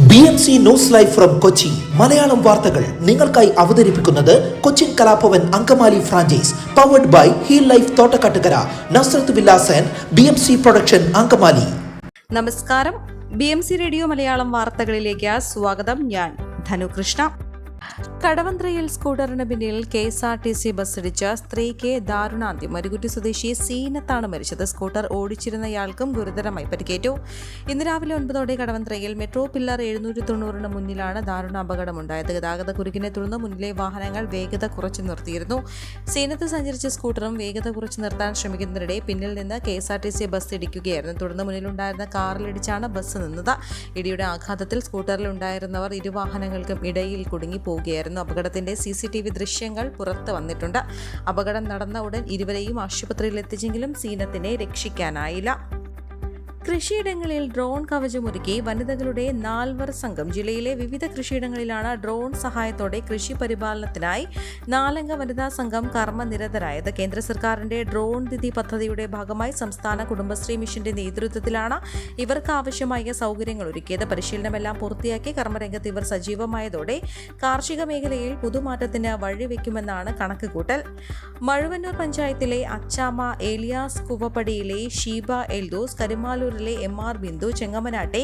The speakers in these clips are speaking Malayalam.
BMC news live from Kochi Malayalam വാർത്തകൾ നിങ്ങൾക്കായി അവതരിപ്പിക്കുന്നത് Cochin Kalabhavan Angamaly franchise powered by heal life Thottakkattukara Nazareth villas and BMC production Angamaly. നമസ്കാരം, BMC റേഡിയോ മലയാളം വാർത്തകളിലേക്ക് സ്വാഗതം. ഞാൻ ധനുകൃഷ്ണ. കടവന്ത്രയിൽ സ്കൂട്ടറിന് പിന്നിൽ KSRTC ബസ്സിടിച്ച സ്ത്രീക്ക് ദാരുണാന്ത്യം. മരുകുറ്റി സ്വദേശി സീനത്താണ് മരിച്ചത്. സ്കൂട്ടർ ഓടിച്ചിരുന്നയാൾക്കും ഗുരുതരമായി പരിക്കേറ്റു. ഇന്ന് രാവിലെ 9 കടവന്ത്രയിൽ മെട്രോ പില്ലർ 790 മുന്നിലാണ് ദാരുണ അപകടമുണ്ടായത്. ഗതാഗത കുരുക്കിനെ തുടർന്ന് മുന്നിലെ വാഹനങ്ങൾ വേഗത കുറച്ചു നിർത്തിയിരുന്നു. സീനത്ത് സഞ്ചരിച്ച സ്കൂട്ടറും വേഗത കുറച്ചു നിർത്താൻ ശ്രമിക്കുന്നതിനിടെ പിന്നിൽ നിന്ന് KSRTC ബസ് ഇടിക്കുകയായിരുന്നു. തുടർന്ന് മുന്നിലുണ്ടായിരുന്ന കാറിലിടിച്ചാണ് ബസ് നിന്നത്. ഇടിയുടെ ആഘാതത്തിൽ സ്കൂട്ടറിലുണ്ടായിരുന്നവർ ഇരുവാഹനങ്ങൾക്കും ഇടയിൽ കുടുങ്ങി പോവുകയായിരുന്നു. അപകടത്തിന്റെ CCTV ദൃശ്യങ്ങൾ പുറത്തു വന്നിട്ടുണ്ട്. അപകടം നടന്ന ഉടൻ ഇരുവരെയും ആശുപത്രിയിൽ എത്തിച്ചെങ്കിലും സീനത്തിനെ രക്ഷിക്കാനായില്ല. കൃഷിയിടങ്ങളിൽ ഡ്രോൺ കവചമൊരുക്കി വനിതകളുടെ 4 സംഘം. ജില്ലയിലെ വിവിധ കൃഷിയിടങ്ങളിലാണ് ഡ്രോൺ സഹായത്തോടെ കൃഷി പരിപാലനത്തിനായി 4 വനിതാ സംഘം കർമ്മനിരതരായത്. കേന്ദ്ര സർക്കാരിന്റെ ഡ്രോൺ ദിതി പദ്ധതിയുടെ ഭാഗമായി സംസ്ഥാന കുടുംബശ്രീ മിഷന്റെ നേതൃത്വത്തിലാണ് ഇവർക്ക് ആവശ്യമായ സൗകര്യങ്ങൾ ഒരുക്കിയത്. പരിശീലനമെല്ലാം പൂർത്തിയാക്കി കർമ്മരംഗത്ത് ഇവർ സജീവമായതോടെ കാർഷിക മേഖലയിൽ പുതുമാറ്റത്തിന് വഴിവെക്കുമെന്നാണ് കണക്കുകൂട്ടൽ. മഴുവന്നൂർ പഞ്ചായത്തിലെ അച്ചാമ, ഏലിയാസ് കുവപ്പടിയിലെ ഷീബ എൽദോസ്, കരുമാലൂർ MR ബിന്ദു, ചെങ്ങമനാട്ടെ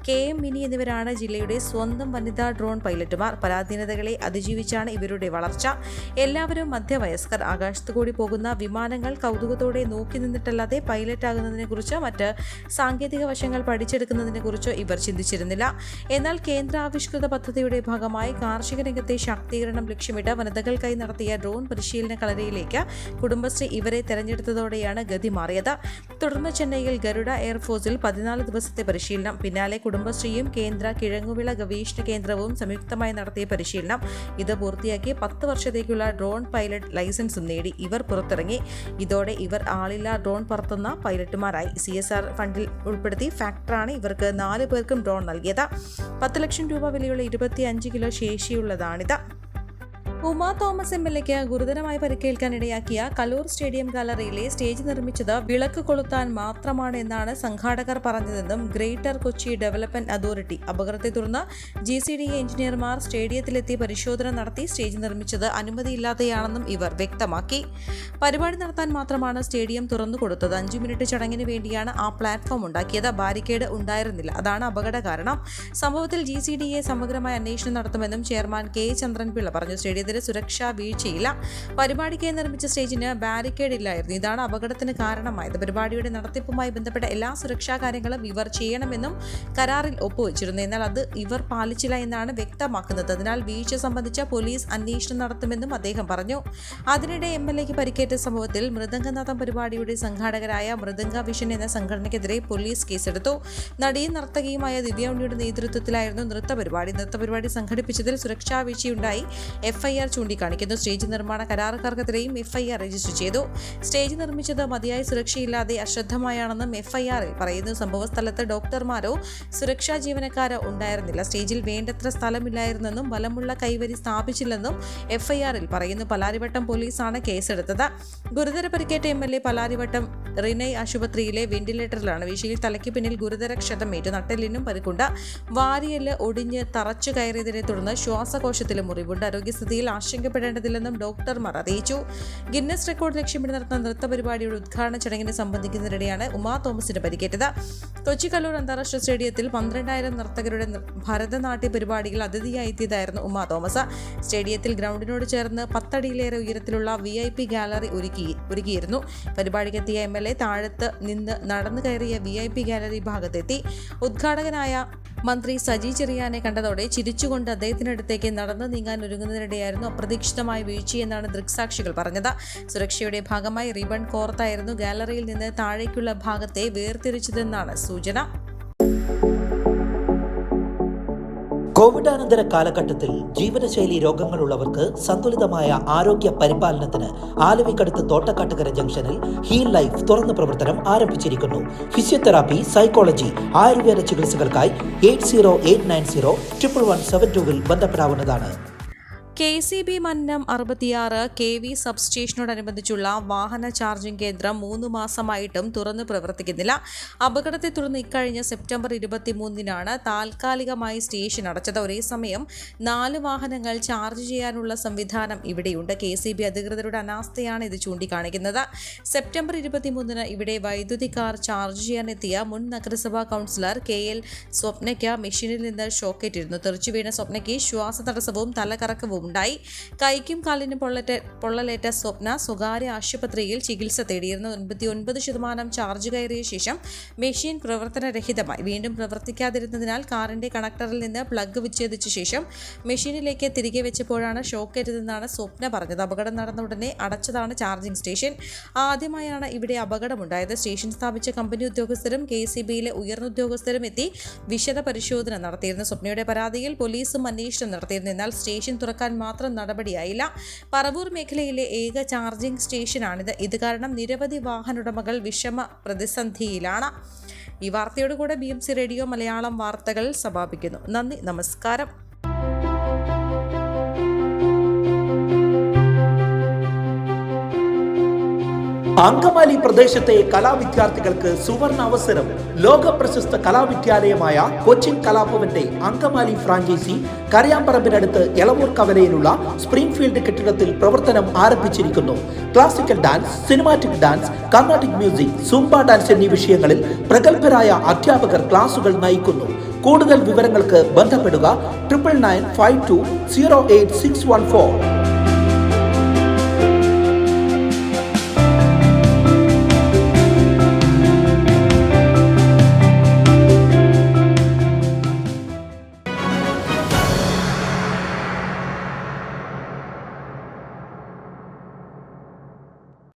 KM മിനി എന്നിവരാണ് ജില്ലയുടെ സ്വന്തം വനിതാ ഡ്രോൺ പൈലറ്റുമാർ. പരാധീനതകളെ അതിജീവിച്ചാണ് ഇവരുടെ വളർച്ച. എല്ലാവരും മധ്യവയസ്കർ. ആകാശത്തു കൂടി പോകുന്ന വിമാനങ്ങൾ കൗതുകത്തോടെ നോക്കി നിന്നിട്ടല്ലാതെ പൈലറ്റ് ആകുന്നതിനെ കുറിച്ചോ മറ്റ് സാങ്കേതിക വശങ്ങൾ പഠിച്ചെടുക്കുന്നതിനെ കുറിച്ചോ ഇവർ ചിന്തിച്ചിരുന്നില്ല. എന്നാൽ കേന്ദ്ര ആവിഷ്കൃത പദ്ധതിയുടെ ഭാഗമായി കാർഷിക രംഗത്തെ ശാക്തീകരണം ലക്ഷ്യമിട്ട് വനിതകൾക്കായി നടത്തിയ ഡ്രോൺ പരിശീലന കളരിയിലേക്ക് കുടുംബശ്രീ ഇവരെ തെരഞ്ഞെടുത്തതോടെയാണ് ഗതി മാറിയത്. തുടർന്ന് ചെന്നൈയിൽ ഗരുഡ എയർഫോഴ്സിൽ 14 ദിവസത്തെ പരിശീലനം. പിന്നാലെ കുടുംബശ്രീയും കേന്ദ്ര കിഴങ്ങുവിള ഗവേഷണ കേന്ദ്രവും സംയുക്തമായി നടത്തിയ പരിശീലനം. ഇത് പൂർത്തിയാക്കി 10 വർഷത്തേക്കുള്ള ഡ്രോൺ പൈലറ്റ് ലൈസൻസും നേടി ഇവർ പുറത്തിറങ്ങി. ഇതോടെ ഇവർ ആളില്ലാ ഡ്രോൺ പറത്തുന്ന പൈലറ്റുമാരായി. CSR ഫണ്ടിൽ ഉൾപ്പെടുത്തി ഫാക്ടറാണ് ഇവർക്ക് 4 പേർക്കും ഡ്രോൺ നൽകിയത്. 10 ലക്ഷം രൂപ വിലയുള്ള 25 കിലോ ശേഷിയുള്ളതാണിത്. ഉമാ തോമസ് MLAക്ക് ഗുരുതരമായി പരിക്കേൽക്കാനിടയാക്കിയ കലൂർ സ്റ്റേഡിയം ഗാലറിയിലെ സ്റ്റേജ് നിർമ്മിച്ചത് വിളക്ക് കൊളുത്താൻ മാത്രമാണ് എന്നാണ് സംഘാടകർ പറഞ്ഞതെന്നും ഗ്രേറ്റർ കൊച്ചി ഡെവലപ്മെന്റ് അതോറിറ്റി. അപകടത്തെ തുടർന്ന് GCDA എഞ്ചിനീയർമാർ സ്റ്റേഡിയത്തിലെത്തി പരിശോധന നടത്തി സ്റ്റേജ് നിർമ്മിച്ചത് അനുമതിയില്ലാതെയാണെന്നും ഇവർ വ്യക്തമാക്കി. പരിപാടി നടത്താൻ മാത്രമാണ് സ്റ്റേഡിയം തുറന്നു കൊടുത്തത്. 5 മിനിറ്റ് ചടങ്ങിന് വേണ്ടിയാണ് ആ പ്ലാറ്റ്ഫോം ഉണ്ടാക്കിയത്. ബാരിക്കേഡ് ഉണ്ടായിരുന്നില്ല. അതാണ് അപകട കാരണം. സംഭവത്തിൽ GCDA സമഗ്രമായ അന്വേഷണം നടത്തുമെന്നും ചെയർമാൻ K ചന്ദ്രൻപിള്ള പറഞ്ഞു. സ്റ്റേഡിയത്തിൽ സുരക്ഷാ വീഴ്ചയില്ല. പരിപാടിക്കായി നിർമ്മിച്ച സ്റ്റേജിന് ബാരിക്കേഡ് ഇല്ലായിരുന്നു. ഇതാണ് അപകടത്തിന് കാരണമായത്. പരിപാടിയുടെ നടത്തിപ്പുമായി ബന്ധപ്പെട്ട എല്ലാ സുരക്ഷാ കാര്യങ്ങളും ഇവർ ചെയ്യണമെന്നും കരാറിൽ ഒപ്പുവെച്ചിരുന്നു. എന്നാൽ അത് ഇവർ പാലിച്ചില്ല എന്നാണ് വ്യക്തമാക്കുന്നത്. അതിനാൽ വീഴ്ച സംബന്ധിച്ച പോലീസ് അന്വേഷണം നടത്തുമെന്നും അദ്ദേഹം പറഞ്ഞു. അതിനിടെ MLAക്ക് പരിക്കേറ്റ സംഭവത്തിൽ മൃദംഗനാഥം പരിപാടിയുടെ സംഘാടകരായ മൃദംഗ വിഷൻ എന്ന സംഘടനയ്ക്കെതിരെ പോലീസ് കേസെടുത്തു. നടിയും നർത്തകിയുമായ ദിവ്യ ഉണ്ണിയുടെ നേതൃത്വത്തിലായിരുന്നു നൃത്തപരിപാടി സംഘടിപ്പിച്ചതിൽ സുരക്ഷാ വീഴ്ചയുണ്ടായി FIR ചൂണ്ടിക്കാണിക്കുന്നു. സ്റ്റേജ് നിർമ്മാണ കരാറുകാർക്കെതിരെയും FIR രജിസ്റ്റർ ചെയ്തു. സ്റ്റേജ് നിർമ്മിച്ചത് മതിയായ സുരക്ഷയില്ലാതെ അശ്രദ്ധമായാണെന്നും FIRൽ പറയുന്നു. സംഭവ സ്ഥലത്ത് ഡോക്ടർമാരോ സുരക്ഷാ ജീവനക്കാരോ ഉണ്ടായിരുന്നില്ല. സ്റ്റേജിൽ വേണ്ടത്ര സ്ഥലമില്ലായിരുന്നെന്നും ബലമുള്ള കൈവരി സ്ഥാപിച്ചില്ലെന്നും FIRൽ പറയുന്നു. പലാരിവട്ടം പോലീസാണ് കേസെടുത്തത്. ഗുരുതര പരിക്കേറ്റ MLA പലാരിവട്ടം റിനൈ ആശുപത്രിയിലെ വെന്റിലേറ്ററിലാണ്. വീഴ്ചയിൽ തലയ്ക്ക് പിന്നിൽ ഗുരുതര ക്ഷതമേറ്റു. നട്ടെല്ലിനും പരിക്കുണ്ട്. വാരിയെല്ല് ഒടിഞ്ഞ് തറച്ചു കയറിയതിനെ തുടർന്ന് ശ്വാസകോശത്തിലും മുറിവുണ്ട്. ആരോഗ്യസ്ഥിതിയിൽ ആശങ്കപ്പെടേണ്ടതില്ലെന്നും ഡോക്ടർമാർ അറിയിച്ചു. ഗിന്നസ് റെക്കോർഡ് ലക്ഷ്യമിട്ട് നടത്തുന്ന നൃത്തപരിപാടിയുടെ ഉദ്ഘാടന ചടങ്ങിന് സംബന്ധിക്കുന്നതിനിടെയാണ് ഉമാ തോമസിന് പരിക്കേറ്റത്. കൊച്ചി കലൂർ അന്താരാഷ്ട്ര സ്റ്റേഡിയത്തിൽ 12,000 നർത്തകരുടെ ഭരതനാട്യ പരിപാടികൾ അതിഥിയായി എത്തിയതായിരുന്നു ഉമാ തോമസ്. സ്റ്റേഡിയത്തിൽ ഗ്രൗണ്ടിനോട് ചേർന്ന് 10 അടിയിലേറെ ഉയരത്തിലുള്ള VIP ഗാലറി ഒരുക്കിയിരുന്നു. പരിപാടിക്കെത്തിയ MLA താഴത്ത് നിന്ന് നടന്നു കയറിയ VIP ഗാലറി ഭാഗത്തെത്തി. ഉദ്ഘാടകനായ മന്ത്രി സജി ചെറിയാനെ കണ്ടതോടെ ചിരിച്ചുകൊണ്ട് അദ്ദേഹത്തിനടുത്തേക്ക് നടന്നു നീങ്ങാൻ ഒരുങ്ങുന്നതിനിടെയായിരുന്നു അപ്രതീക്ഷിതമായ വീഴ്ചയെന്നാണ് ദൃക്സാക്ഷികൾ പറഞ്ഞത്. സുരക്ഷയുടെ ഭാഗമായി റിബൺ കോർത്തായിരുന്നു ഗാലറിയിൽ നിന്ന് താഴേക്കുള്ള ഭാഗത്തെ വേർതിരിച്ചതെന്നാണ് സൂചന. കോവിഡാനന്തര കാലഘട്ടത്തിൽ ജീവനശൈലി രോഗങ്ങളുള്ളവർക്ക് സന്തുലിതമായ ആരോഗ്യ പരിപാലനത്തിന് ആലുവക്കടുത്ത് തോട്ടക്കാട്ടുകര ജംഗ്ഷനിൽ ഹീൽ ലൈഫ് തുറന്ന പ്രവർത്തനം ആരംഭിച്ചിരിക്കുന്നു. ഫിസിയോതെറാപ്പി, സൈക്കോളജി, ആയുർവേദ ചികിത്സകൾക്കായി 8089011722 ബന്ധപ്പെടാവുന്നതാണ്. KCB മന്നം 66 KV സബ്സ്റ്റേഷനോടനുബന്ധിച്ചുള്ള വാഹന ചാർജിംഗ് കേന്ദ്രം 3 മാസമായിട്ടും തുറന്നു പ്രവർത്തിക്കുന്നില്ല. അപകടത്തെ തുടർന്ന് ഇക്കഴിഞ്ഞ സെപ്റ്റംബർ 23-നാണ് താൽക്കാലികമായി സ്റ്റേഷൻ അടച്ചത്. ഒരേ സമയം 4 വാഹനങ്ങൾ ചാർജ് ചെയ്യാനുള്ള സംവിധാനം ഇവിടെയുണ്ട്. KCB അധികൃതരുടെ അനാസ്ഥയാണ് ഇത് ചൂണ്ടിക്കാണിക്കുന്നത്. സെപ്റ്റംബർ 23-ന് ഇവിടെ വൈദ്യുതി കാർ ചാർജ് ചെയ്യാനെത്തിയ മുൻ നഗരസഭാ കൗൺസിലർ KL സ്വപ്നയ്ക്ക് മെഷീനിൽ നിന്ന് ഷോക്കേറ്റിരുന്നു. തെറിച്ചു വീണ സ്വപ്നയ്ക്ക് ശ്വാസതടസ്സവും തലകറക്കവും ഉണ്ടായി. കൈക്കും കാലിനും പൊള്ളലേറ്റ സ്വപ്ന സ്വകാര്യ ആശുപത്രിയിൽ ചികിത്സ തേടിയിരുന്നു. 99% ചാർജ് കയറിയ ശേഷം മെഷീൻ പ്രവർത്തനരഹിതമായി. വീണ്ടും പ്രവർത്തിക്കാതിരുന്നതിനാൽ കാറിന്റെ കണക്ടറിൽ നിന്ന് പ്ലഗ് വിച്ഛേദിച്ച ശേഷം മെഷീനിലേക്ക് തിരികെ വെച്ചപ്പോഴാണ് ഷോക്കേറ്റതെന്നാണ് സ്വപ്ന പറഞ്ഞത്. അപകടം നടന്ന ഉടനെ അടച്ചതാണ് ചാർജിംഗ് സ്റ്റേഷൻ. ആദ്യമായാണ് ഇവിടെ അപകടമുണ്ടായത്. സ്റ്റേഷൻ സ്ഥാപിച്ച കമ്പനി ഉദ്യോഗസ്ഥരും KCBയിലെ ഉയർന്ന ഉദ്യോഗസ്ഥരും എത്തി വിശദ പരിശോധന നടത്തിയിരുന്നു. സ്വപ്നയുടെ പരാതിയിൽ പോലീസും അന്വേഷണം നടത്തിയിരുന്നു. എന്നാൽ സ്റ്റേഷൻ തുറക്കാൻ മാത്രം നടപടിയായില്ല. പറവൂർ മേഖലയിലെ ഏക ചാർജിംഗ് സ്റ്റേഷനാണിത്. ഇത് കാരണം നിരവധി വാഹനോടമകൾ വിഷമ പ്രതിസന്ധിയിലാണ്. ഈ വാർത്തയോടുകൂടെ BMC റേഡിയോ മലയാളം വാർത്തകൾ സമാപിക്കുന്നു. നന്ദി, നമസ്കാരം. അങ്കമാലി പ്രദേശത്തെ കലാവിദ്യാർത്ഥികൾക്ക് സുവർണ അവസരം. ലോക പ്രശസ്ത കലാവിദ്യാലയമായ കൊച്ചിൻ കലാഭവന്റെ അങ്കമാലി ഫ്രാഞ്ചൈസി കരയാമ്പറമ്പിനടുത്ത് എളവൂർ കവലയിലുള്ള സ്പ്രിംഗ്ഫീൽഡ് കെട്ടിടത്തിൽ പ്രവർത്തനം ആരംഭിച്ചിരിക്കുന്നു. Classical dance, cinematic dance, Carnatic music, Zumba dance എന്നീ വിഷയങ്ങളിൽ പ്രഗത്ഭരായ അധ്യാപകർ ക്ലാസുകൾ നയിക്കുന്നു. കൂടുതൽ വിവരങ്ങൾക്ക് ബന്ധപ്പെടുക 9995208614.